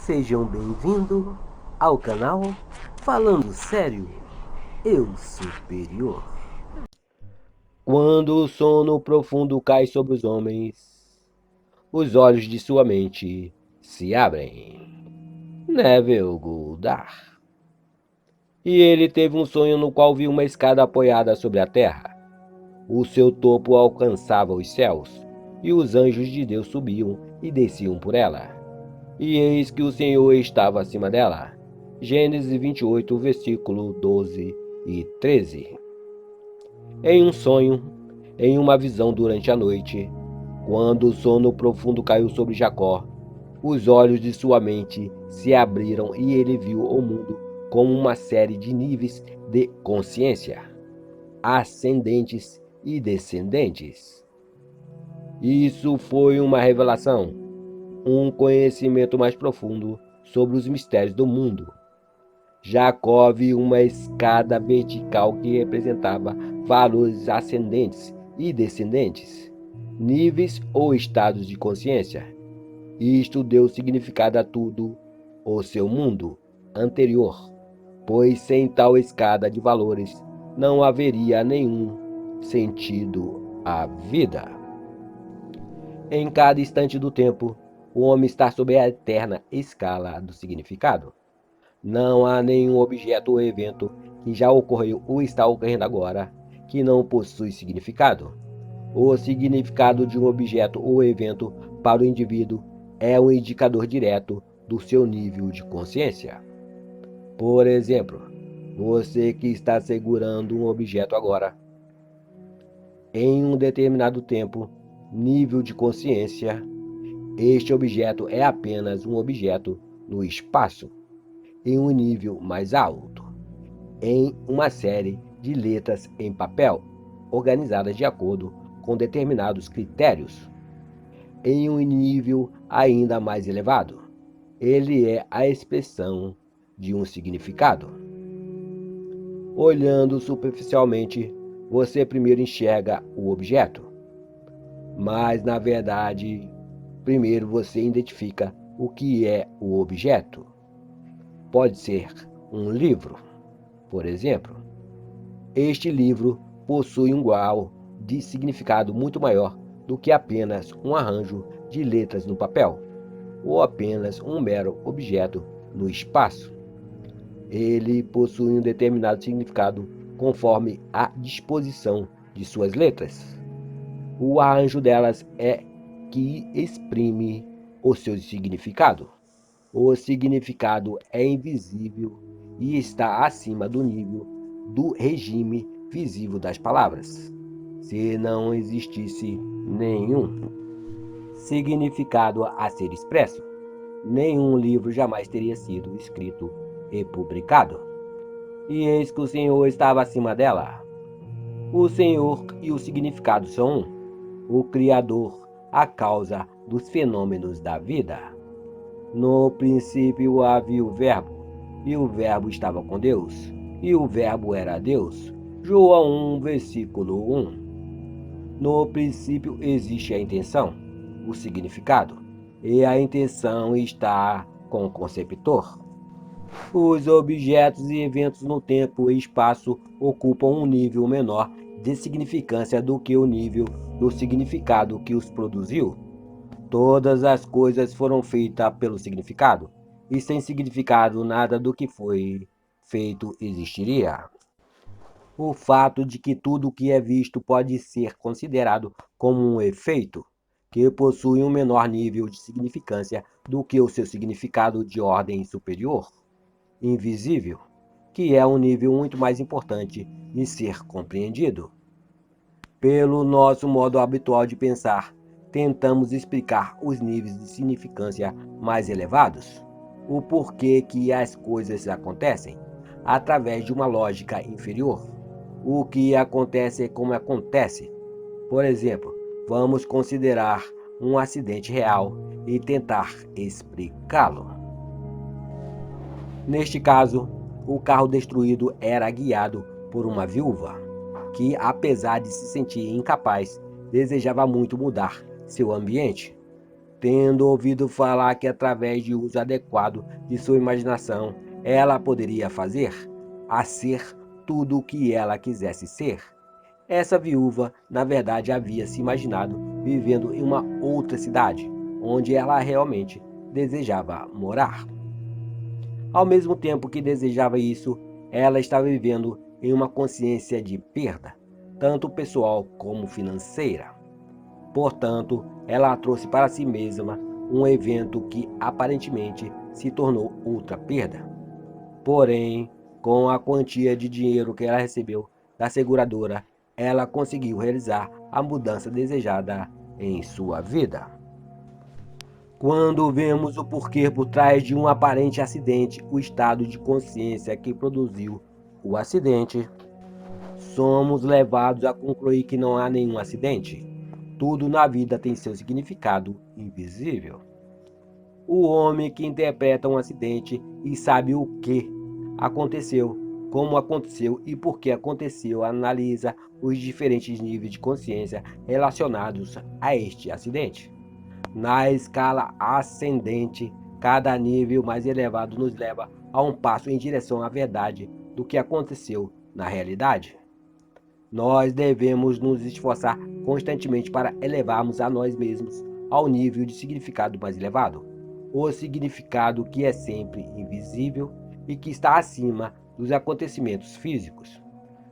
Sejam bem-vindos ao canal Falando Sério, Eu Superior. Quando o sono profundo cai sobre os homens, os olhos de sua mente se abrem. Neville Goddard. E ele teve um sonho no qual viu uma escada apoiada sobre a terra. O seu topo alcançava os céus, e os anjos de Deus subiam e desciam por ela. E eis que o Senhor estava acima dela. Gênesis 28, versículo 12 e 13. Em um sonho, em uma visão durante a noite, quando o sono profundo caiu sobre Jacó, os olhos de sua mente se abriram e ele viu o mundo como uma série de níveis de consciência, ascendentes e descendentes. Isso foi uma revelação, um conhecimento mais profundo sobre os mistérios do mundo. Jacó viu uma escada vertical que representava valores ascendentes e descendentes, níveis ou estados de consciência. Isto deu significado a tudo o seu mundo anterior, pois sem tal escada de valores não haveria nenhum sentido à vida. Em cada instante do tempo, o homem está sob a eterna escala do significado. Não há nenhum objeto ou evento que já ocorreu ou está ocorrendo agora que não possui significado. O significado de um objeto ou evento para o indivíduo é um indicador direto do seu nível de consciência. Por exemplo, você que está segurando um objeto agora, em um determinado tempo, nível de consciência, este objeto é apenas um objeto no espaço, em um nível mais alto, em uma série de letras em papel, organizadas de acordo com determinados critérios. Em um nível ainda mais elevado, ele é a expressão de um significado. Olhando superficialmente, você primeiro enxerga o objeto, mas na verdade, primeiro você identifica o que é o objeto. Pode ser um livro, por exemplo. Este livro possui um grau de significado muito maior do que apenas um arranjo de letras no papel, ou apenas um mero objeto no espaço. Ele possui um determinado significado conforme a disposição de suas letras. O arranjo delas é que exprime o seu significado. O significado é invisível e está acima do nível do regime visível das palavras. Se não existisse nenhum significado a ser expresso, nenhum livro jamais teria sido escrito e publicado. E eis que o Senhor estava acima dela. O Senhor e o significado são um. O Criador, a causa dos fenômenos da vida. No princípio havia o Verbo, e o Verbo estava com Deus, e o Verbo era Deus. João 1, versículo 1. No princípio existe a intenção, o significado, e a intenção está com o conceptor. Os objetos e eventos no tempo e espaço ocupam um nível menor de significância do que o nível do significado que os produziu. Todas as coisas foram feitas pelo significado, e sem significado nada do que foi feito existiria. O fato de que tudo o que é visto pode ser considerado como um efeito, que possui um menor nível de significância do que o seu significado de ordem superior, invisível, que é um nível muito mais importante de ser compreendido. Pelo nosso modo habitual de pensar, tentamos explicar os níveis de significância mais elevados, o porquê que as coisas acontecem, através de uma lógica inferior. O que acontece é como acontece. Por exemplo, vamos considerar um acidente real e tentar explicá-lo. Neste caso, o carro destruído era guiado por uma viúva, que, apesar de se sentir incapaz, desejava muito mudar seu ambiente. tendo ouvido falar que através de uso adequado de sua imaginação, ela poderia fazer a ser tudo o que ela quisesse ser. Essa viúva, na verdade, havia se imaginado vivendo em uma outra cidade, onde ela realmente desejava morar. Ao mesmo tempo que desejava isso, ela estava vivendo em uma consciência de perda, tanto pessoal como financeira. Portanto, ela trouxe para si mesma um evento que aparentemente se tornou outra perda. Porém, com a quantia de dinheiro que ela recebeu da seguradora, ela conseguiu realizar a mudança desejada em sua vida. Quando vemos o porquê por trás de um aparente acidente, o estado de consciência que produziu o acidente, somos levados a concluir que não há nenhum acidente. Tudo na vida tem seu significado invisível. O homem que interpreta um acidente e sabe o que aconteceu, como aconteceu e por que aconteceu, analisa os diferentes níveis de consciência relacionados a este acidente. Na escala ascendente, cada nível mais elevado nos leva a um passo em direção à verdade do que aconteceu na realidade. Nós devemos nos esforçar constantemente para elevarmos a nós mesmos ao nível de significado mais elevado, o significado que é sempre invisível e que está acima dos acontecimentos físicos.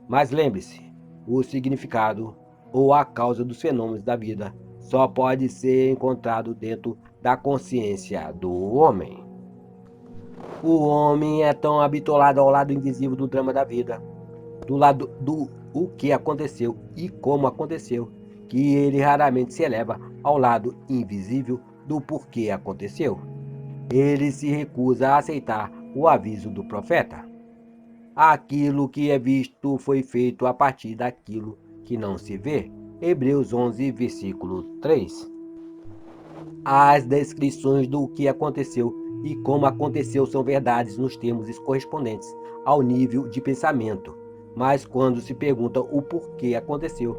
Mas lembre-se, o significado ou a causa dos fenômenos da vida só pode ser encontrado dentro da consciência do homem. O homem é tão habitolado ao lado invisível do drama da vida, do lado do o que aconteceu e como aconteceu, que ele raramente se eleva ao lado invisível do porquê aconteceu. Ele se recusa a aceitar o aviso do profeta. Aquilo que é visto foi feito a partir daquilo que não se vê. Hebreus 11, versículo 3. As descrições do que aconteceu e como aconteceu são verdades nos termos correspondentes ao nível de pensamento. Mas quando se pergunta o porquê aconteceu,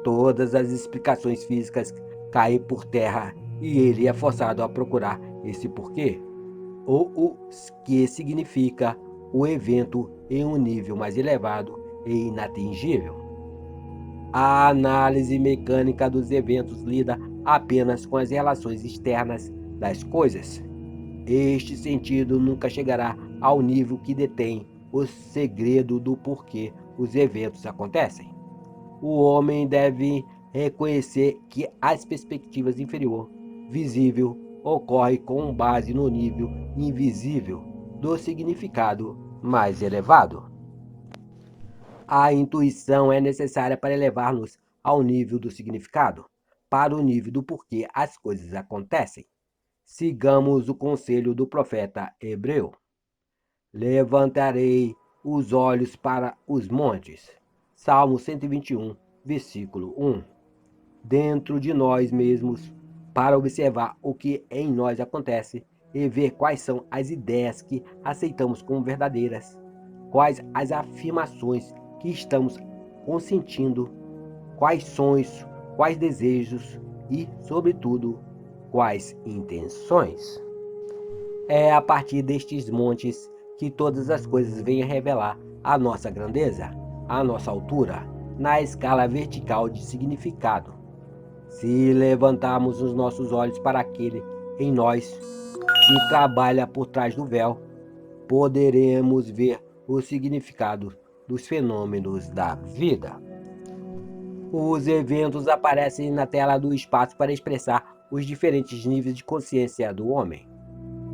todas as explicações físicas caem por terra e ele é forçado a procurar esse porquê, ou o que significa o evento em um nível mais elevado e inatingível. A análise mecânica dos eventos lida apenas com as relações externas das coisas. Este sentido nunca chegará ao nível que detém o segredo do porquê os eventos acontecem. O homem deve reconhecer que as perspectivas inferior, visível, ocorre com base no nível invisível do significado mais elevado. A intuição é necessária para elevar-nos ao nível do significado, para o nível do porquê as coisas acontecem. Sigamos o conselho do profeta hebreu. Levantarei os olhos para os montes. Salmo 121, versículo 1. Dentro de nós mesmos, para observar o que em nós acontece e ver quais são as ideias que aceitamos como verdadeiras, quais as afirmações que estamos consentindo, quais sonhos, quais desejos e, sobretudo, quais intenções. É a partir destes montes que todas as coisas vêm a revelar a nossa grandeza, a nossa altura, na escala vertical de significado. Se levantarmos os nossos olhos para aquele em nós que trabalha por trás do véu, poderemos ver o significado dos fenômenos da vida. Os eventos aparecem na tela do espaço para expressar os diferentes níveis de consciência do homem.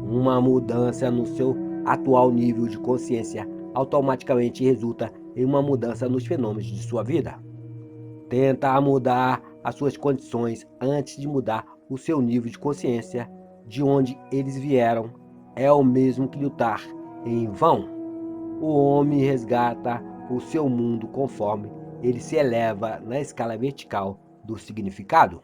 Uma mudança no seu atual nível de consciência automaticamente resulta em uma mudança nos fenômenos de sua vida. Tentar mudar as suas condições antes de mudar o seu nível de consciência de onde eles vieram é o mesmo que lutar em vão. O homem resgata o seu mundo conforme ele se eleva na escala vertical do significado.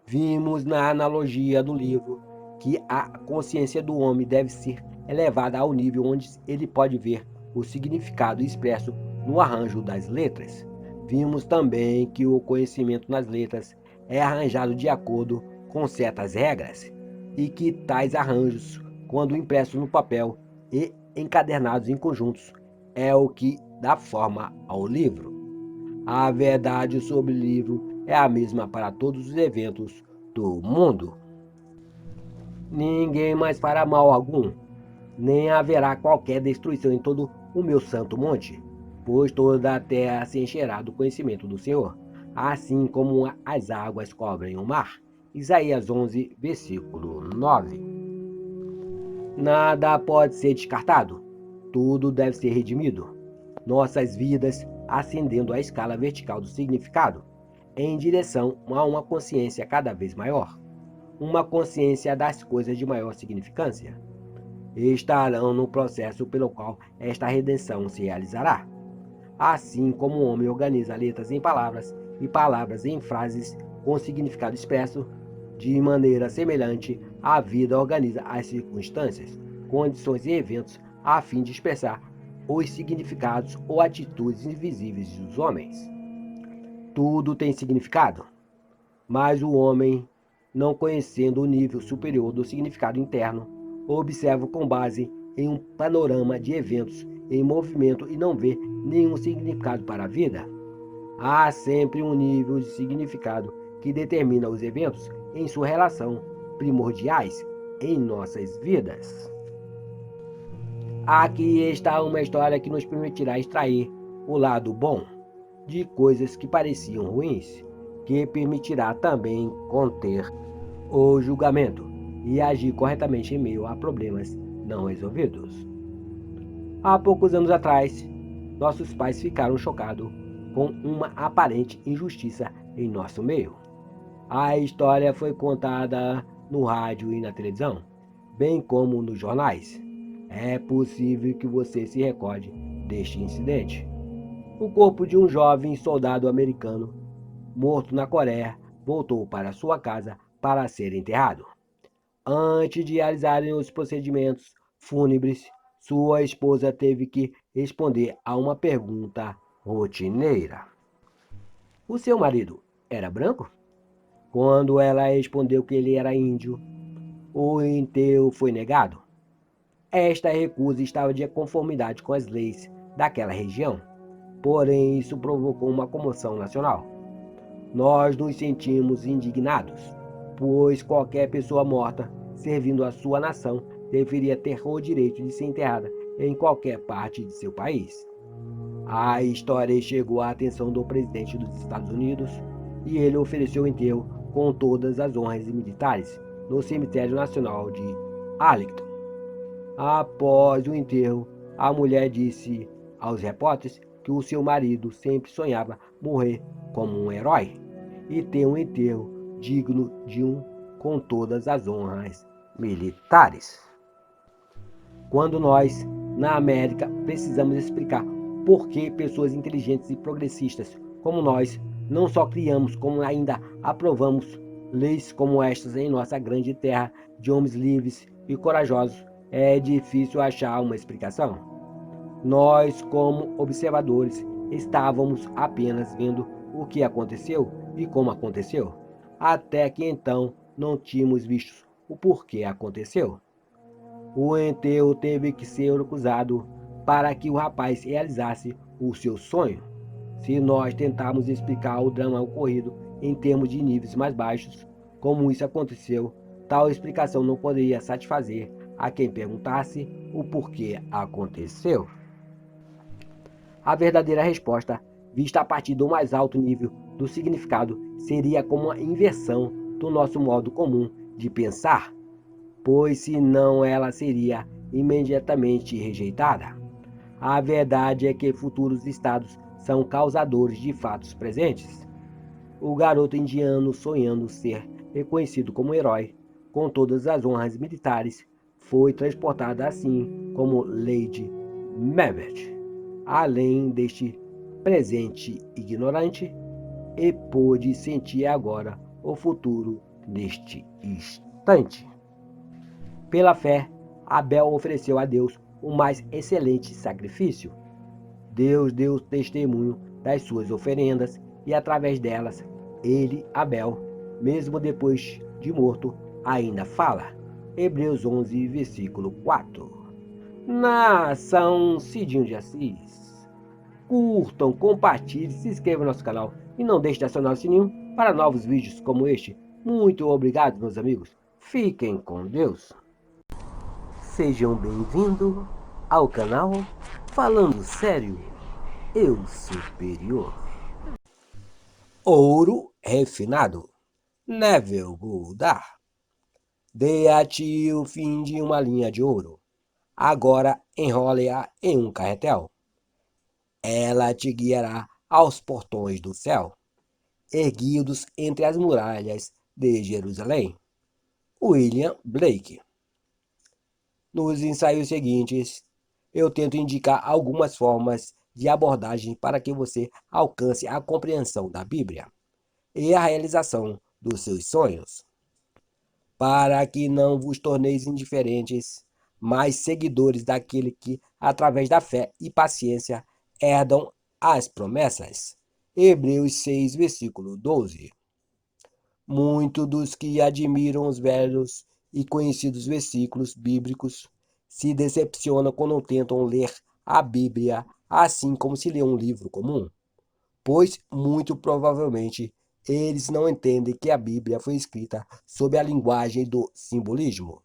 Vimos na analogia do livro que a consciência do homem deve ser elevada ao nível onde ele pode ver o significado expresso no arranjo das letras. Vimos também que o conhecimento nas letras é arranjado de acordo com certas regras, e que tais arranjos, quando impressos no papel e encadernados em conjuntos, é o que dá forma ao livro. A verdade sobre o livro é a mesma para todos os eventos do mundo. Ninguém mais fará mal algum, nem haverá qualquer destruição em todo o meu santo monte, pois toda a terra se encherá do conhecimento do Senhor, assim como as águas cobrem o mar. Isaías 11, versículo 9. Nada pode ser descartado, tudo deve ser redimido. Nossas vidas ascendendo a escala vertical do significado, em direção a uma consciência cada vez maior, uma consciência das coisas de maior significância, estarão no processo pelo qual esta redenção se realizará. Assim como o homem organiza letras em palavras e palavras em frases com significado expresso, de maneira semelhante, a vida organiza as circunstâncias, condições e eventos a fim de expressar os significados ou atitudes invisíveis dos homens. Tudo tem significado, mas o homem, não conhecendo o nível superior do significado interno, observa com base em um panorama de eventos em movimento e não vê nenhum significado para a vida. Há sempre um nível de significado que determina os eventos em sua relação primordiais em nossas vidas. Aqui está uma história que nos permitirá extrair o lado bom de coisas que pareciam ruins, que permitirá também conter o julgamento e agir corretamente em meio a problemas não resolvidos. Há poucos anos atrás, nossos pais ficaram chocados com uma aparente injustiça em nosso meio. A história foi contada no rádio e na televisão, bem como nos jornais. É possível que você se recorde deste incidente. O corpo de um jovem soldado americano morto na Coreia voltou para sua casa para ser enterrado. Antes de realizarem os procedimentos fúnebres, sua esposa teve que responder a uma pergunta rotineira: o seu marido era branco? Quando ela respondeu que ele era índio, o enterro foi negado. Esta recusa estava de conformidade com as leis daquela região, porém isso provocou uma comoção nacional. Nós nos sentimos indignados, pois qualquer pessoa morta servindo a sua nação deveria ter o direito de ser enterrada em qualquer parte de seu país. A história chegou à atenção do presidente dos Estados Unidos e ele ofereceu o enterro com todas as honras militares no Cemitério Nacional de Arlington. Após o enterro, a mulher disse aos repórteres que o seu marido sempre sonhava morrer como um herói e ter um enterro digno de um com todas as honras militares. Quando nós, na América, precisamos explicar por que pessoas inteligentes e progressistas como nós não só criamos, como ainda aprovamos leis como estas em nossa grande terra de homens livres e corajosos, é difícil achar uma explicação. Nós, como observadores, estávamos apenas vendo o que aconteceu e como aconteceu, até que então não tínhamos visto o porquê aconteceu. O enterro teve que ser recusado para que o rapaz realizasse o seu sonho. Se nós tentarmos explicar o drama ocorrido em termos de níveis mais baixos, como isso aconteceu, tal explicação não poderia satisfazer a quem perguntasse o porquê aconteceu. A verdadeira resposta, vista a partir do mais alto nível do significado, seria como uma inversão do nosso modo comum de pensar, pois senão ela seria imediatamente rejeitada. A verdade é que futuros estados são causadores de fatos presentes. O garoto indiano, sonhando ser reconhecido como herói, com todas as honras militares, foi transportado assim como Lady Macbeth, além deste presente ignorante, e pôde sentir agora o futuro neste instante. Pela fé, Abel ofereceu a Deus o mais excelente sacrifício. Deus deu testemunho das suas oferendas e através delas, ele, Abel, mesmo depois de morto, ainda fala. Hebreus 11, versículo 4. Nação Cidinho de Assis. Curtam, compartilhem, se inscrevam no nosso canal e não deixe de acionar o sininho para novos vídeos como este. Muito obrigado, meus amigos. Fiquem com Deus. Sejam bem-vindos ao canal Falando Sério, Eu Superior. Ouro refinado. Neville Goddard. Dê a ti o fim de uma linha de ouro. Agora enrole-a em um carretel. Ela te guiará aos portões do céu, erguidos entre as muralhas de Jerusalém. William Blake. Nos ensaios seguintes, eu tento indicar algumas formas de abordagem para que você alcance a compreensão da Bíblia e a realização dos seus sonhos, para que não vos torneis indiferentes, mas seguidores daquele que, através da fé e paciência, herdam as promessas. Hebreus 6, versículo 12. Muitos dos que admiram os velhos e conhecidos versículos bíblicos se decepcionam quando tentam ler a Bíblia assim como se lê um livro comum, pois, muito provavelmente, eles não entendem que a Bíblia foi escrita sob a linguagem do simbolismo,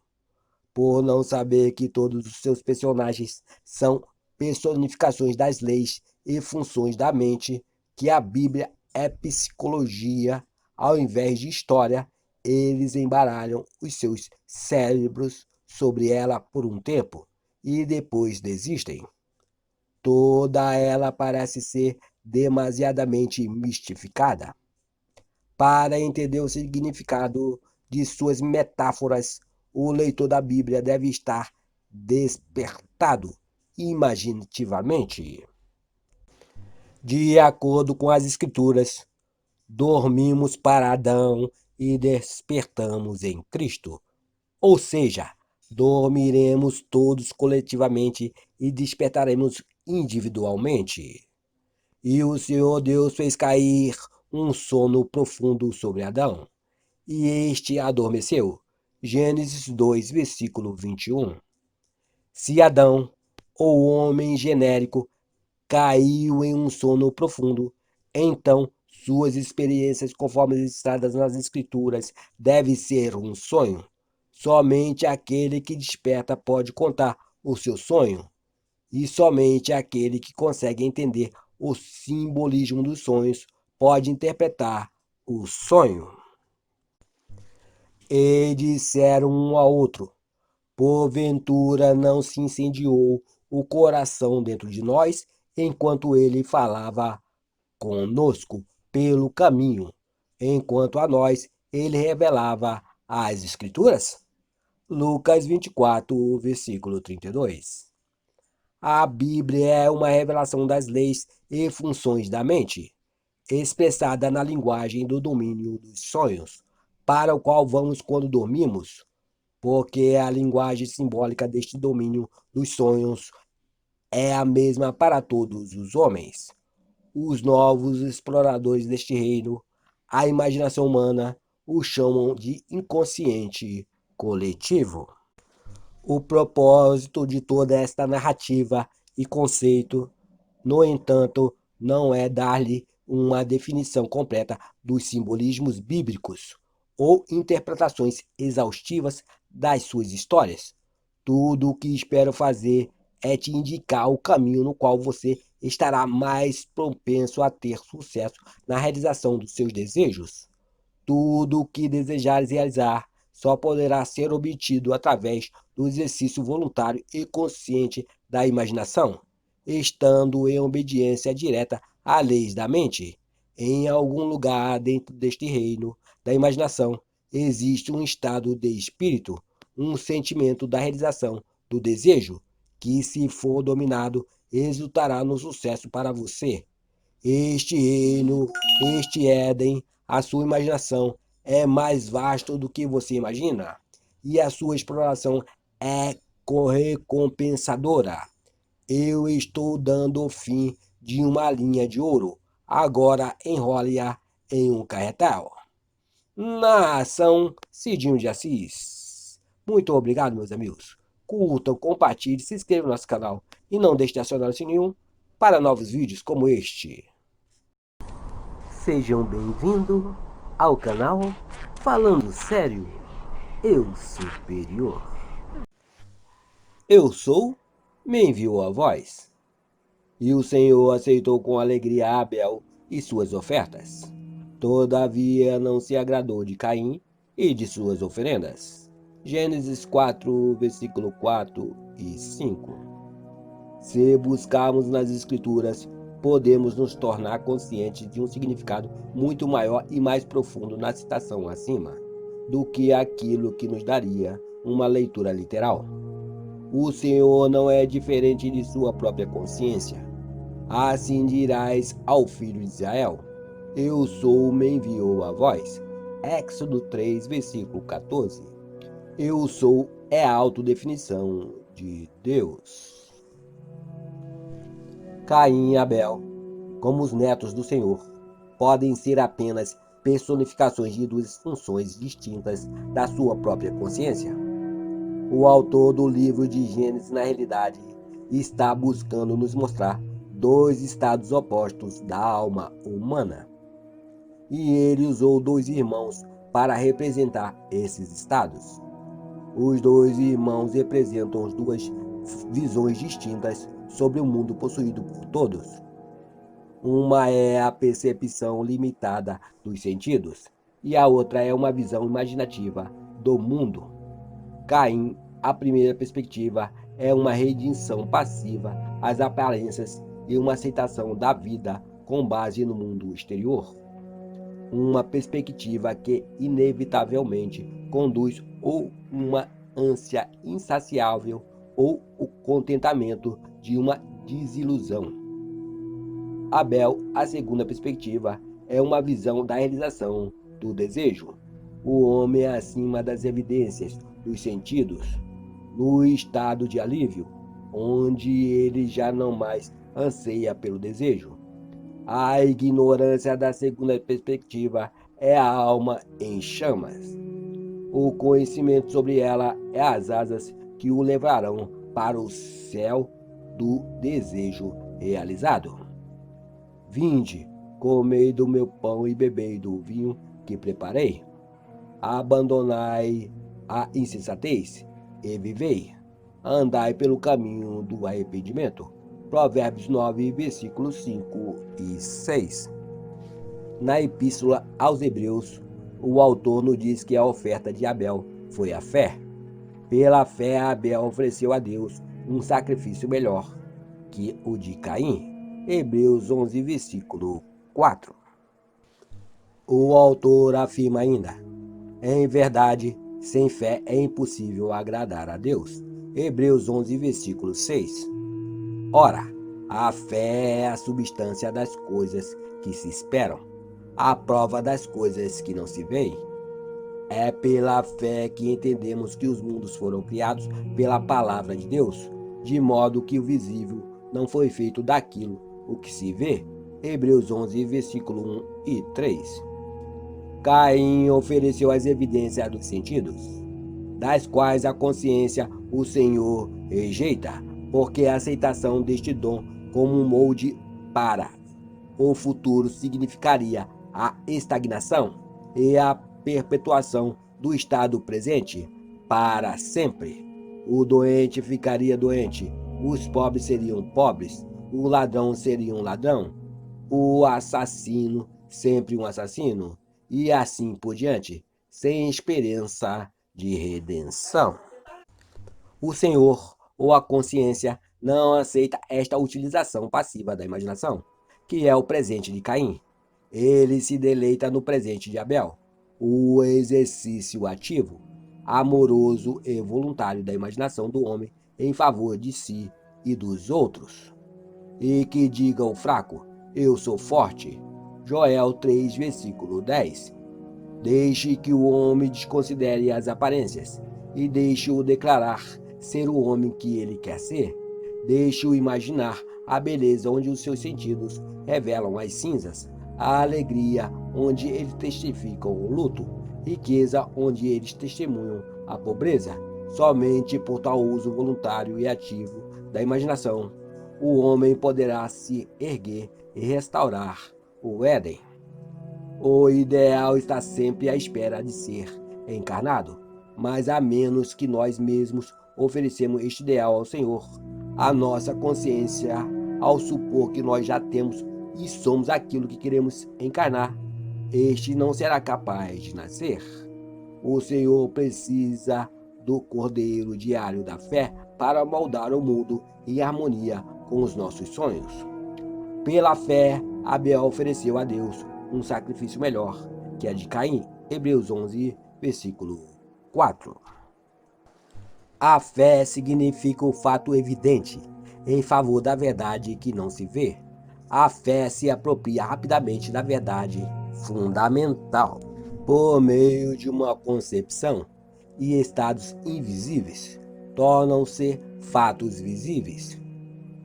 por não saber que todos os seus personagens são personificações das leis e funções da mente, que a Bíblia é psicologia ao invés de história. Eles embaralham os seus cérebros sobre ela por um tempo e depois desistem. Toda ela parece ser demasiadamente mistificada. Para entender o significado de suas metáforas, o leitor da Bíblia deve estar despertado imaginativamente. De acordo com as Escrituras, dormimos para Adão e despertamos em Cristo. Ou seja, dormiremos todos coletivamente e despertaremos individualmente. E o Senhor Deus fez cair um sono profundo sobre Adão, e este adormeceu. Gênesis 2, versículo 21. Se Adão, ou homem genérico, caiu em um sono profundo, então suas experiências, conforme registradas nas Escrituras, devem ser um sonho. Somente aquele que desperta pode contar o seu sonho, e somente aquele que consegue entender o simbolismo dos sonhos pode interpretar o sonho. E disseram um ao outro: porventura não se incendiou o coração dentro de nós, enquanto ele falava conosco pelo caminho, enquanto a nós ele revelava as Escrituras? Lucas 24, versículo 32. A Bíblia é uma revelação das leis e funções da mente, expressada na linguagem do domínio dos sonhos, para o qual vamos quando dormimos, porque a linguagem simbólica deste domínio dos sonhos é a mesma para todos os homens. Os novos exploradores deste reino, a imaginação humana, o chamam de inconsciente coletivo. O propósito de toda esta narrativa e conceito, no entanto, não é dar-lhe uma definição completa dos simbolismos bíblicos ou interpretações exaustivas das suas histórias. Tudo o que espero fazer é te indicar o caminho no qual você estará mais propenso a ter sucesso na realização dos seus desejos. Tudo o que desejares realizar só poderá ser obtido através do exercício voluntário e consciente da imaginação, estando em obediência direta às leis da mente. Em algum lugar dentro deste reino da imaginação existe um estado de espírito, um sentimento da realização do desejo, que, se for dominado, resultará no sucesso para você. Este reino, este Éden, a sua imaginação é mais vasto do que você imagina, e a sua exploração é recompensadora. Eu estou dando o fim de uma linha de ouro, agora enrole-a em um carretel. Narração Cidinho de Assis. Muito obrigado, meus amigos. Curtam, compartilhem, se inscrevam no nosso canal e não deixe de acionar o sininho para novos vídeos como este. Sejam bem-vindos ao canal Falando Sério, Eu Superior. Eu sou, me enviou a voz. E o Senhor aceitou com alegria Abel e suas ofertas. Todavia não se agradou de Caim e de suas oferendas. Gênesis 4, versículo 4 e 5. Se buscarmos nas Escrituras, podemos nos tornar conscientes de um significado muito maior e mais profundo na citação acima, do que aquilo que nos daria uma leitura literal. O Senhor não é diferente de sua própria consciência. Assim dirás ao filho de Israel: Eu sou, me enviou a vós. Êxodo 3, versículo 14. Eu sou é a autodefinição de Deus. Caim e Abel, como os netos do Senhor, podem ser apenas personificações de duas funções distintas da sua própria consciência. O autor do livro de Gênesis, na realidade, está buscando nos mostrar dois estados opostos da alma humana. E ele usou dois irmãos para representar esses estados. Os dois irmãos representam as duas visões distintas sobre o mundo possuído por todos. Uma é a percepção limitada dos sentidos, e a outra é uma visão imaginativa do mundo. Caim, a primeira perspectiva, é uma redenção passiva às aparências e uma aceitação da vida com base no mundo exterior. Uma perspectiva que inevitavelmente conduz ou uma ânsia insaciável ou o contentamento de uma desilusão. Abel, a segunda perspectiva, é uma visão da realização do desejo. O homem é acima das evidências dos sentidos, no estado de alívio, onde ele já não mais anseia pelo desejo. A ignorância da segunda perspectiva é a alma em chamas. O conhecimento sobre ela é as asas que o levarão para o céu do desejo realizado. Vinde, comei do meu pão e bebei do vinho que preparei. Abandonai a insensatez e vivei. Andai pelo caminho do arrependimento. Provérbios 9, versículos 5 e 6. Na Epístola aos Hebreus, o autor nos diz que a oferta de Abel foi a fé. Pela fé, Abel ofereceu a Deus um sacrifício melhor que o de Caim. Hebreus 11, versículo 4. O autor afirma ainda: em verdade, sem fé é impossível agradar a Deus. Hebreus 11, versículo 6. Ora, a fé é a substância das coisas que se esperam, a prova das coisas que não se veem. É pela fé que entendemos que os mundos foram criados pela palavra de Deus, de modo que o visível não foi feito daquilo o que se vê. Hebreus 11, versículo 1 e 3. Caim ofereceu as evidências dos sentidos, das quais a consciência o Senhor rejeita, porque a aceitação deste dom como um molde para o futuro significaria a estagnação e a perpetuação do estado presente para sempre. O doente ficaria doente, os pobres seriam pobres, o ladrão seria um ladrão, o assassino sempre um assassino, e assim por diante, sem esperança de redenção. O Senhor, ou a consciência, não aceita esta utilização passiva da imaginação, que é o presente de Caim. Ele se deleita no presente de Abel, o exercício ativo, amoroso e voluntário da imaginação do homem em favor de si e dos outros. E que diga o fraco: eu sou forte. Joel 3, versículo 10. Deixe que o homem desconsidere as aparências e deixe-o declarar ser o homem que ele quer ser. Deixe-o imaginar a beleza onde os seus sentidos revelam as cinzas, a alegria onde eles testificam o luto riqueza onde eles testemunham a pobreza. Somente por tal uso voluntário e ativo da imaginação, o homem poderá se erguer e restaurar o Éden. O ideal está sempre à espera de ser encarnado, mas a menos que nós mesmos oferecemos este ideal ao Senhor, a nossa consciência, ao supor que nós já temos e somos aquilo que queremos encarnar, este não será capaz de nascer. O Senhor precisa do Cordeiro diário da fé para moldar o mundo em harmonia com os nossos sonhos. Pela fé, Abel ofereceu a Deus um sacrifício melhor que a de Caim. Hebreus 11, versículo 4. A fé significa o fato evidente em favor da verdade que não se vê. A fé se apropria rapidamente da verdade fundamental por meio de uma concepção e estados invisíveis, tornam-se fatos visíveis.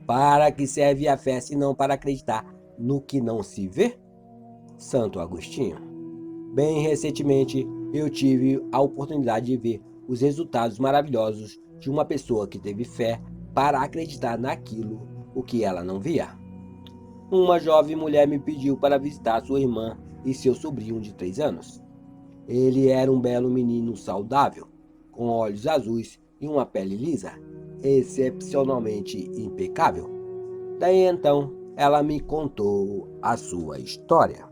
Para que serve a fé se não para acreditar no que não se vê? Santo Agostinho. Bem recentemente, eu tive a oportunidade de ver os resultados maravilhosos de uma pessoa que teve fé para acreditar naquilo o que ela não via. Uma jovem mulher me pediu para visitar sua irmã e seu sobrinho de 3 anos. Ele era um belo menino saudável, com olhos azuis e uma pele lisa, excepcionalmente impecável. Daí então, ela me contou a sua história.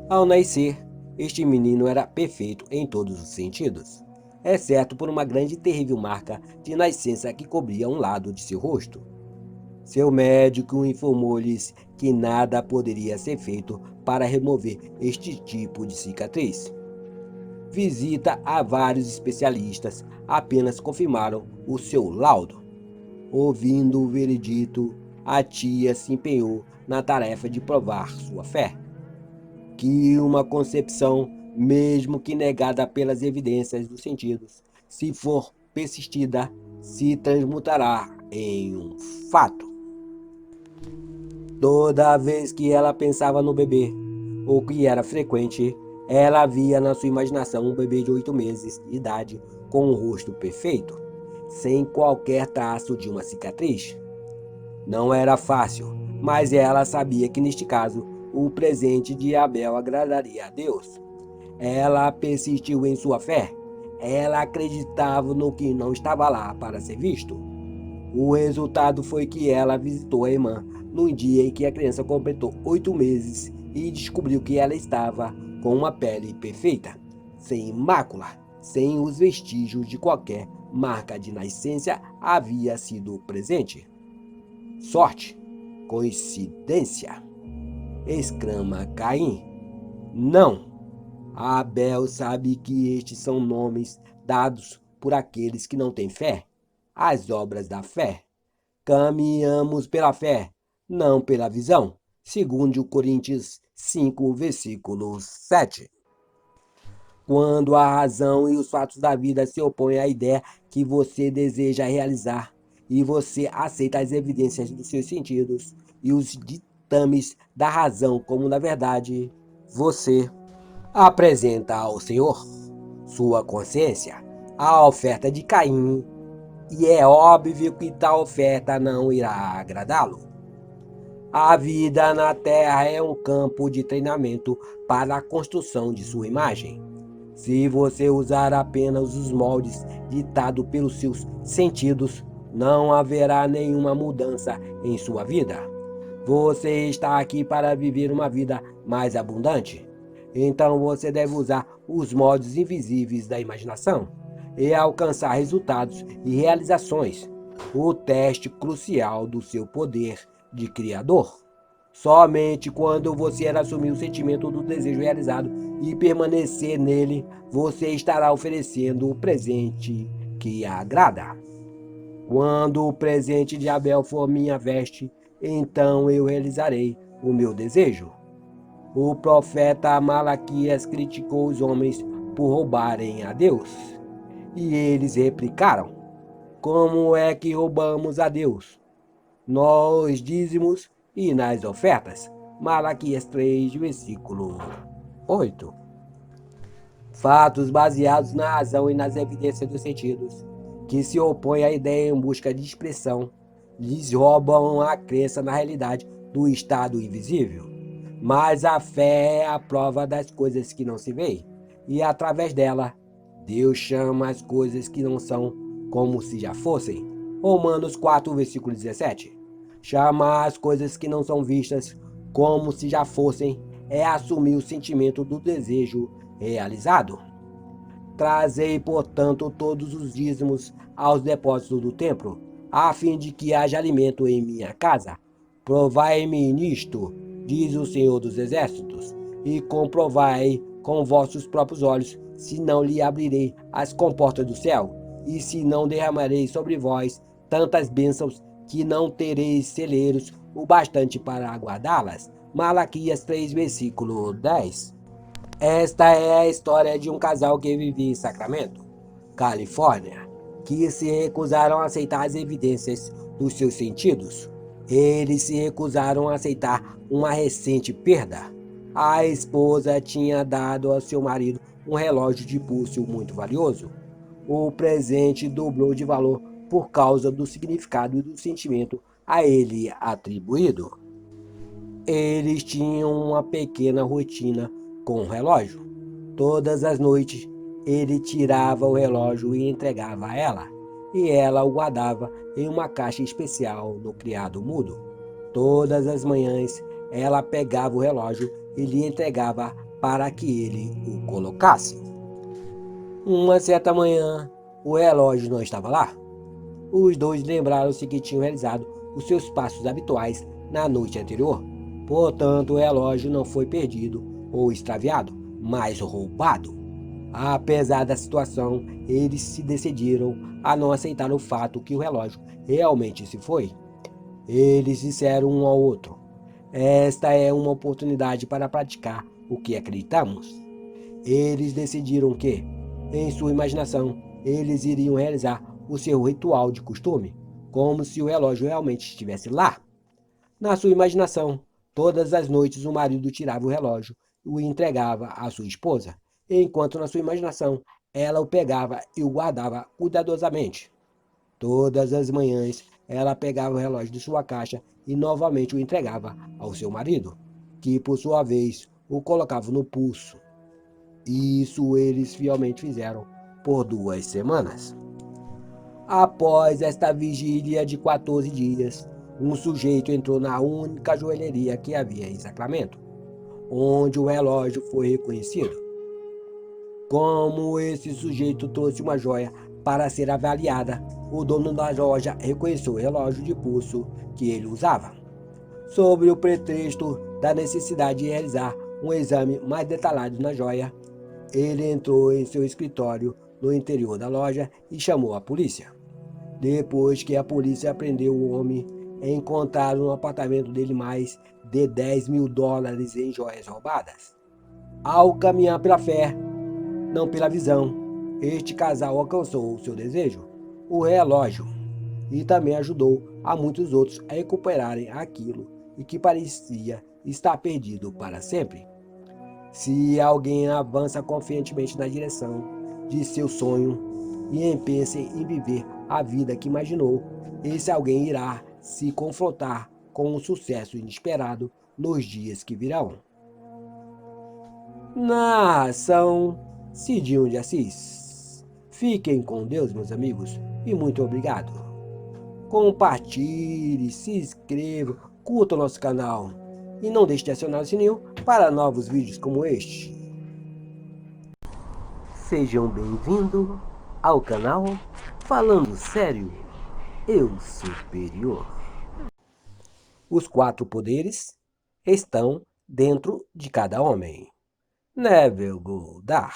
Ao nascer, este menino era perfeito em todos os sentidos, exceto por uma grande e terrível marca de nascença que cobria um lado de seu rosto. Seu médico informou-lhes que nada poderia ser feito para remover este tipo de cicatriz. Visita a vários especialistas apenas confirmaram o seu laudo. Ouvindo o veredito, a tia se empenhou na tarefa de provar sua fé. Que uma concepção, mesmo que negada pelas evidências dos sentidos, se for persistida, se transmutará em um fato. Toda vez que ela pensava no bebê, o que era frequente, ela via na sua imaginação um bebê de 8 meses de idade com um rosto perfeito, sem qualquer traço de uma cicatriz. Não era fácil, mas ela sabia que neste caso o presente de Abel agradaria a Deus. Ela persistiu em sua fé. Ela acreditava no que não estava lá para ser visto. O resultado foi que ela visitou a irmã no dia em que a criança completou 8 meses e descobriu que ela estava com uma pele perfeita, sem mácula, sem os vestígios de qualquer marca de nascença havia sido presente. Sorte? Coincidência? Exclama Caim. Não! Abel sabe que estes são nomes dados por aqueles que não têm fé, as obras da fé. Caminhamos pela fé, não pela visão, segundo Coríntios 5, versículo 7. Quando a razão e os fatos da vida se opõem à ideia que você deseja realizar, e você aceita as evidências dos seus sentidos e os ditames da razão como na verdade, você apresenta ao Senhor sua consciência, a oferta de Caim, e é óbvio que tal oferta não irá agradá-lo. A vida na Terra é um campo de treinamento para a construção de sua imagem. Se você usar apenas os moldes ditados pelos seus sentidos, não haverá nenhuma mudança em sua vida. Você está aqui para viver uma vida mais abundante. Então você deve usar os moldes invisíveis da imaginação e alcançar resultados e realizações, o teste crucial do seu poder de criador. Somente quando você assumir o sentimento do desejo realizado e permanecer nele, você estará oferecendo o presente que agrada. Quando o presente de Abel for minha veste, então eu realizarei o meu desejo. O profeta Malaquias criticou os homens por roubarem a Deus. E eles replicaram: como é que roubamos a Deus? Nos dízimos e nas ofertas. Malaquias 3, versículo 8. Fatos baseados na razão e nas evidências dos sentidos, que se opõem à ideia em busca de expressão, lhes roubam a crença na realidade do estado invisível. Mas a fé é a prova das coisas que não se veem, e através dela, Deus chama as coisas que não são como se já fossem. Romanos 4, versículo 17. Chamar as coisas que não são vistas como se já fossem é assumir o sentimento do desejo realizado. Trazei, portanto, todos os dízimos aos depósitos do templo, a fim de que haja alimento em minha casa. Provai-me nisto, diz o Senhor dos Exércitos, e comprovai com vossos próprios olhos, se não lhe abrirei as comportas do céu, e se não derramarei sobre vós tantas bênçãos que não tereis celeiros o bastante para aguardá-las. Malaquias 3, versículo 10. Esta é a história de um casal que vivia em Sacramento, Califórnia, que se recusaram a aceitar as evidências dos seus sentidos. Eles se recusaram a aceitar uma recente perda. A esposa tinha dado ao seu marido um relógio de pulso muito valioso. O presente dobrou de valor por causa do significado e do sentimento a ele atribuído. Eles tinham uma pequena rotina com o relógio. Todas as noites, ele tirava o relógio e entregava a ela, e ela o guardava em uma caixa especial no criado mudo. Todas as manhãs, ela pegava o relógio e lhe entregava para que ele o colocasse. Uma certa manhã, o relógio não estava lá. Os dois lembraram-se que tinham realizado os seus passos habituais na noite anterior. Portanto, o relógio não foi perdido ou extraviado, mas roubado. Apesar da situação, eles se decidiram a não aceitar o fato que o relógio realmente se foi. Eles disseram um ao outro: esta é uma oportunidade para praticar o que acreditamos. Eles decidiram que, em sua imaginação, eles iriam realizar o seu ritual de costume, como se o relógio realmente estivesse lá. Na sua imaginação, todas as noites o marido tirava o relógio e o entregava à sua esposa, enquanto na sua imaginação ela o pegava e o guardava cuidadosamente. Todas as manhãs ela pegava o relógio de sua caixa e novamente o entregava ao seu marido, que por sua vez o colocava no pulso. Isso eles fielmente fizeram por 2 semanas. Após esta vigília de 14 dias, um sujeito entrou na única joalheria que havia em Sacramento, onde o relógio foi reconhecido. Como esse sujeito trouxe uma joia para ser avaliada, o dono da loja reconheceu o relógio de pulso que ele usava. Sobre o pretexto da necessidade de realizar um exame mais detalhado na joia, ele entrou em seu escritório no interior da loja e chamou a polícia. Depois que a polícia prendeu o homem, encontraram no apartamento dele mais de 10 mil dólares em joias roubadas. Ao caminhar pela fé, não pela visão, este casal alcançou o seu desejo, o relógio, e também ajudou a muitos outros a recuperarem aquilo e que parecia estar perdido para sempre. Se alguém avança confiantemente na direção de seu sonho e empenha em viver a vida que imaginou, esse alguém irá se confrontar com um sucesso inesperado nos dias que virão. Narração Cidinho de Assis. Fiquem com Deus, meus amigos, e muito obrigado. Compartilhe, se inscreva, curta o nosso canal e não deixe de acionar o sininho para novos vídeos como este. Sejam bem-vindos ao canal Falando Sério, Eu Superior. Os 4 poderes estão dentro de cada homem. Neville Goddard.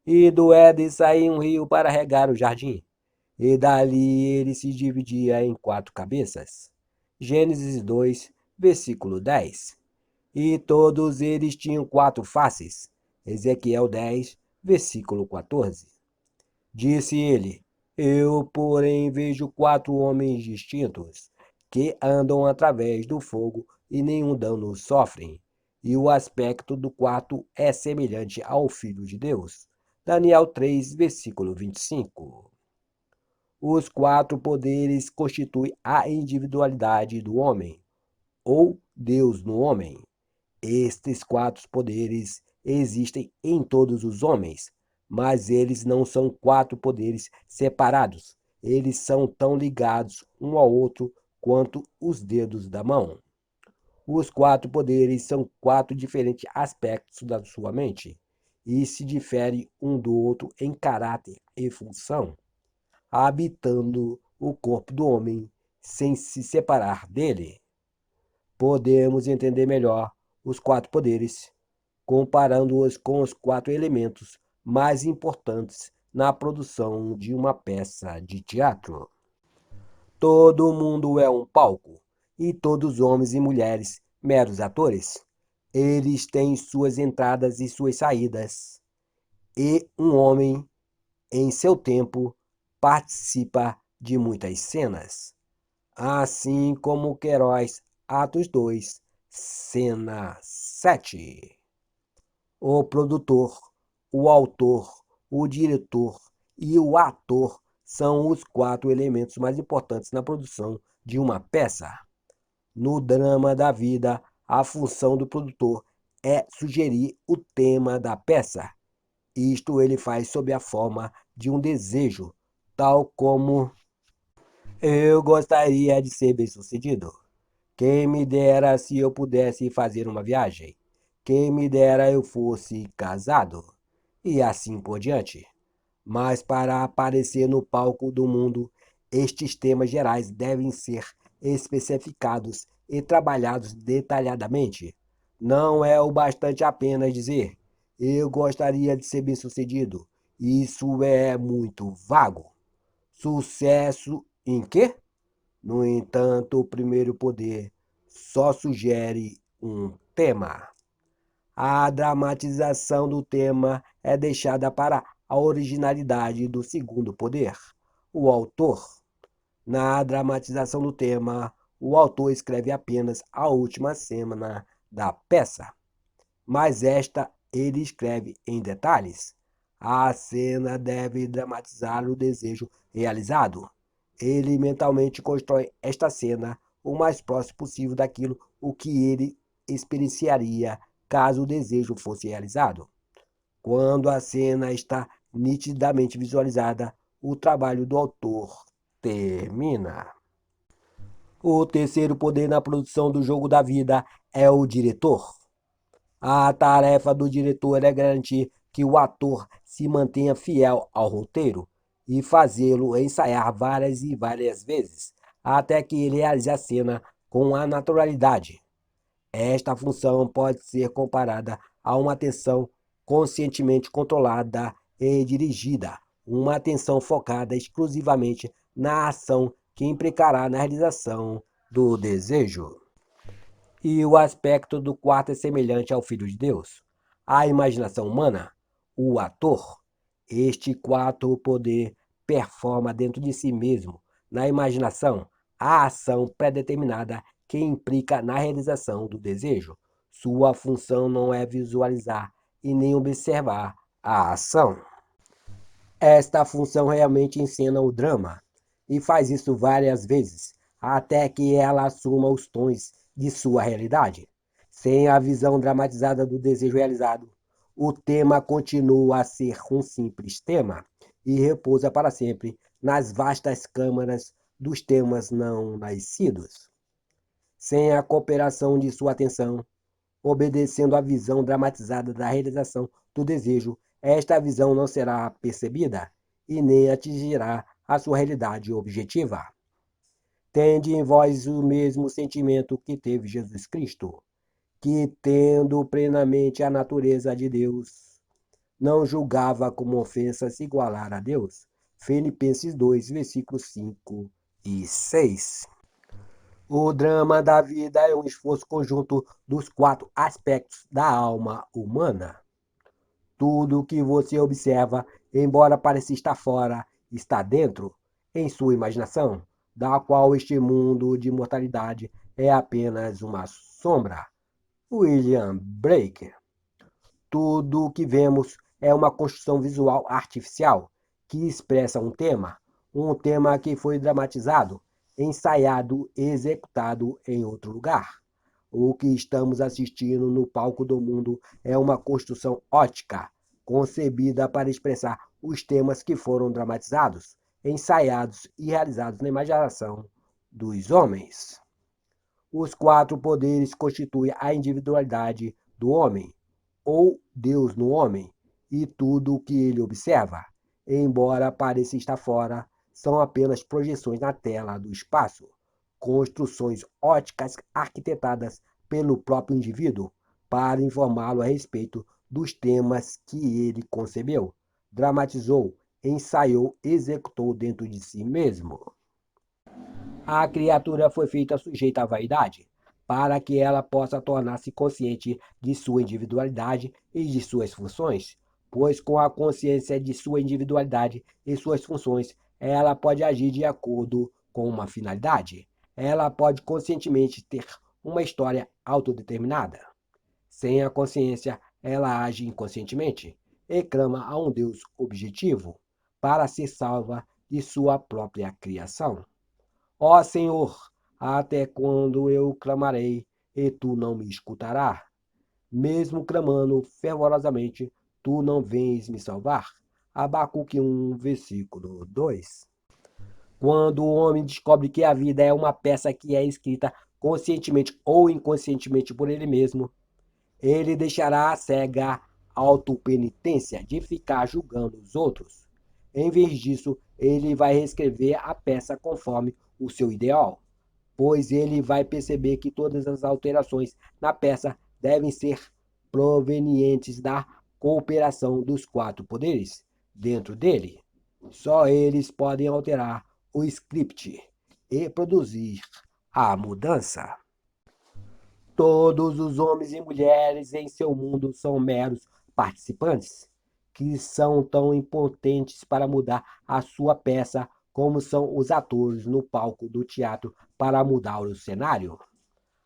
E do Éden saía um rio para regar o jardim, e dali ele se dividia em 4 cabeças. Gênesis 2, versículo 10. E todos eles tinham 4 faces. Ezequiel 10, versículo 14. Disse ele: eu, porém, vejo 4 homens distintos, que andam através do fogo e nenhum dano sofrem. e o aspecto do quarto é semelhante ao Filho de Deus. Daniel 3, versículo 25. Os quatro poderes constituem a individualidade do homem, ou Deus no homem. Estes quatro poderes existem em todos os homens, mas eles não são quatro poderes separados. Eles são tão ligados um ao outro quanto os dedos da mão. Os quatro poderes são quatro diferentes aspectos da sua mente e se diferem um do outro em caráter e função, habitando o corpo do homem sem se separar dele. Podemos entender melhor os quatro poderes comparando-os com os quatro elementos mais importantes na produção de uma peça de teatro. Todo mundo é um palco, e todos homens e mulheres meros atores. Eles têm suas entradas e suas saídas, e um homem, em seu tempo, participa de muitas cenas. Assim como Queiroz, Atos 2, cena 7. O produtor, o autor, o diretor e o ator são os quatro elementos mais importantes na produção de uma peça. No drama da vida, a função do produtor é sugerir o tema da peça. Isto ele faz sob a forma de um desejo, tal como eu gostaria de ser bem-sucedido. Quem me dera se eu pudesse fazer uma viagem. Quem me dera eu fosse casado. E assim por diante. Mas para aparecer no palco do mundo, estes temas gerais devem ser especificados e trabalhados detalhadamente. Não é o bastante apenas dizer, eu gostaria de ser bem-sucedido. Isso é muito vago. Sucesso em quê? No entanto, o primeiro poder só sugere um tema. A dramatização do tema é deixada para a originalidade do segundo poder, o autor. Na dramatização do tema, o autor escreve apenas a última cena da peça, mas esta ele escreve em detalhes. A cena deve dramatizar o desejo realizado. Ele mentalmente constrói esta cena o mais próximo possível daquilo o que ele experienciaria caso o desejo fosse realizado. Quando a cena está nitidamente visualizada, o trabalho do autor termina. O terceiro poder na produção do jogo da vida é o diretor. A tarefa do diretor é garantir que o ator se mantenha fiel ao roteiro e fazê-lo ensaiar várias e várias vezes, até que ele realize a cena com a naturalidade. Esta função pode ser comparada a uma atenção conscientemente controlada e dirigida, uma atenção focada exclusivamente na ação que implicará na realização do desejo. E o aspecto do quarto é semelhante ao Filho de Deus. A imaginação humana, o ator, este quarto poder performa dentro de si mesmo, na imaginação, a ação predeterminada que implica na realização do desejo. Sua função não é visualizar e nem observar a ação. Esta função realmente encena o drama, e faz isso várias vezes, até que ela assuma os tons de sua realidade. Sem a visão dramatizada do desejo realizado, o tema continua a ser um simples tema e repousa para sempre nas vastas câmaras dos temas não nascidos. Sem a cooperação de sua atenção, obedecendo à visão dramatizada da realização do desejo, esta visão não será percebida e nem atingirá a sua realidade objetiva. Tende em vós o mesmo sentimento que teve Jesus Cristo, que, tendo plenamente a natureza de Deus, não julgava como ofensa se igualar a Deus. Filipenses 2, versículos 5 e 6. O drama da vida é um esforço conjunto dos quatro aspectos da alma humana. Tudo o que você observa, embora pareça estar fora, está dentro, em sua imaginação, da qual este mundo de mortalidade é apenas uma sombra. William Blake. Tudo o que vemos é uma construção visual artificial que expressa um tema que foi dramatizado, ensaiado e executado em outro lugar. O que estamos assistindo no palco do mundo é uma construção ótica, concebida para expressar os temas que foram dramatizados, ensaiados e realizados na imaginação dos homens. Os quatro poderes constituem a individualidade do homem, ou Deus no homem, e tudo o que ele observa, embora pareça estar fora, são apenas projeções na tela do espaço, construções óticas arquitetadas pelo próprio indivíduo para informá-lo a respeito dos temas que ele concebeu, dramatizou, ensaiou, executou dentro de si mesmo. A criatura foi feita sujeita à vaidade, para que ela possa tornar-se consciente de sua individualidade e de suas funções, pois com a consciência de sua individualidade e suas funções, ela pode agir de acordo com uma finalidade. Ela pode conscientemente ter uma história autodeterminada. Sem a consciência, ela age inconscientemente e clama a um Deus objetivo para ser salva de sua própria criação. Ó Senhor, até quando eu clamarei e tu não me escutarás? Mesmo clamando fervorosamente, tu não vens me salvar? Abacuque 1, versículo 2. Quando o homem descobre que a vida é uma peça que é escrita conscientemente ou inconscientemente por ele mesmo, ele deixará a cega autopenitência de ficar julgando os outros. Em vez disso, ele vai reescrever a peça conforme o seu ideal, pois ele vai perceber que todas as alterações na peça devem ser provenientes da cooperação dos quatro poderes dentro dele. Só eles podem alterar o script e produzir a mudança. Todos os homens e mulheres em seu mundo são meros participantes, que são tão impotentes para mudar a sua peça como são os atores no palco do teatro para mudar o cenário.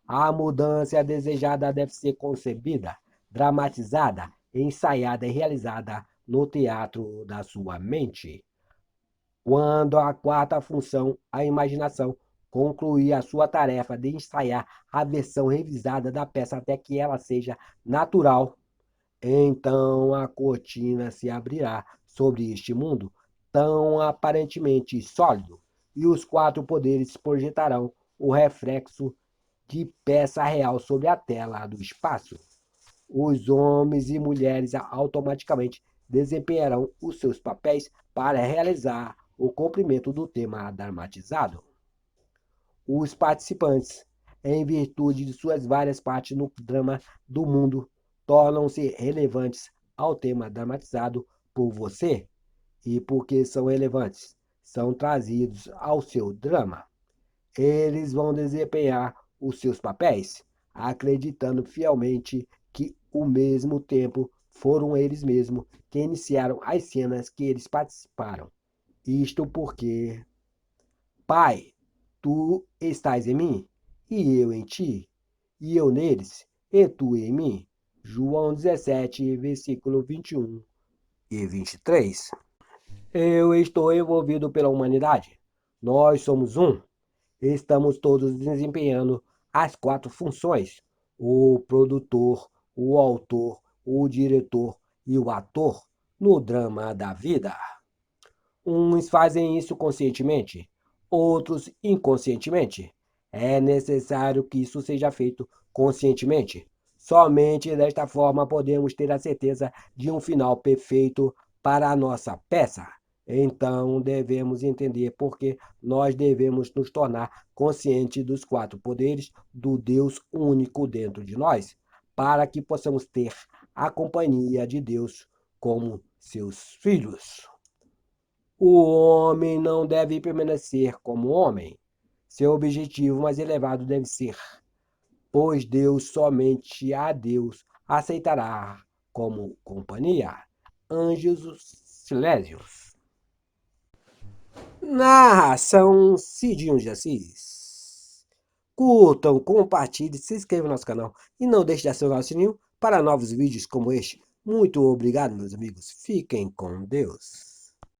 A mudança desejada deve ser concebida, dramatizada, ensaiada e realizada no teatro da sua mente. Quando a quarta função, a imaginação, concluir a sua tarefa de ensaiar a versão revisada da peça até que ela seja natural, então a cortina se abrirá sobre este mundo tão aparentemente sólido e os quatro poderes projetarão o reflexo de peça real sobre a tela do espaço. Os homens e mulheres automaticamente desempenharão os seus papéis para realizar o cumprimento do tema dramatizado. Os participantes, em virtude de suas várias partes no drama do mundo, tornam-se relevantes ao tema dramatizado por você e porque são relevantes, são trazidos ao seu drama. Eles vão desempenhar os seus papéis, acreditando fielmente que, ao mesmo tempo, foram eles mesmos que iniciaram as cenas que eles participaram. Isto porque, Pai, tu estás em mim, e eu em ti, e eu neles, e tu em mim. João 17, versículo 21 e 23. Eu estou envolvido pela humanidade. Nós somos um. Estamos todos desempenhando as quatro funções: o produtor, o autor, o diretor e o ator no drama da vida. Uns fazem isso conscientemente, outros inconscientemente. É necessário que isso seja feito conscientemente. Somente desta forma podemos ter a certeza de um final perfeito para a nossa peça. Então devemos entender por que nós devemos nos tornar conscientes dos quatro poderes do Deus único dentro de nós, para que possamos ter a companhia de Deus como seus filhos. O homem não deve permanecer como homem. Seu objetivo mais elevado deve ser, pois Deus somente a Deus aceitará como companhia. Anjos Silésios. Narração Cidinho de Assis. Curtam, compartilhem, se inscrevam no nosso canal e não deixe de acionar o sininho para novos vídeos como este. Muito obrigado, meus amigos. Fiquem com Deus.